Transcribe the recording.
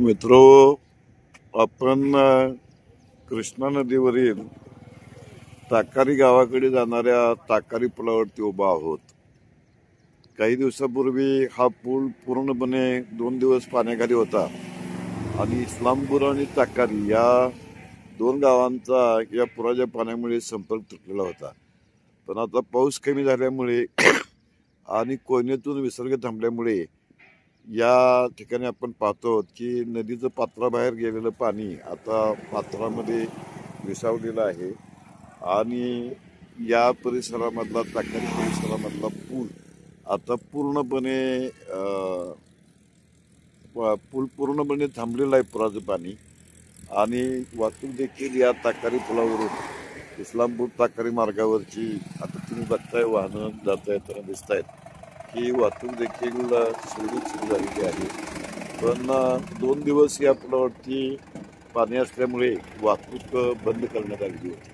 मित्रो, आपण कृष्णा नदीवरील ताकारी गावाकडे जाणाऱ्या ताकारी पुलावरती उभा आहोत. काही दिवसापूर्वी हा पूल पूर्णपणे 2 दिवस पाण्याखाली होता आणि इस्लामपूर आणि ताकारी या 2 गावांचा या पुराच्या पाण्यामुळे संपर्क तुटलेला होता. पण आता पाऊस कमी झाल्यामुळे आणि कोयनेतून विसर्ग थांबल्यामुळे या ठिकाणी आपण पाहतो की नदीचं पात्राबाहेर गेलेलं पाणी आता पात्रामध्ये विसावलेलं आहे आणि या परिसरामधला ताकारी परिसरामधला पूल आता पूल पूर्णपणे थांबलेला आहे पुराचं पाणी. आणि वाहतूक देखील या ताकारी पुलावरून इस्लामपूर ताकारी मार्गावरची आता तुम्ही बघताय वाहनं जाता येताना दिसत आहेत ही वाहतूक देखील सुरळीत सुरू झालेली आहे. पण 2 दिवस या पुलावरती पाणी असल्यामुळे वाहतूक बंद करण्यात आलेली होती.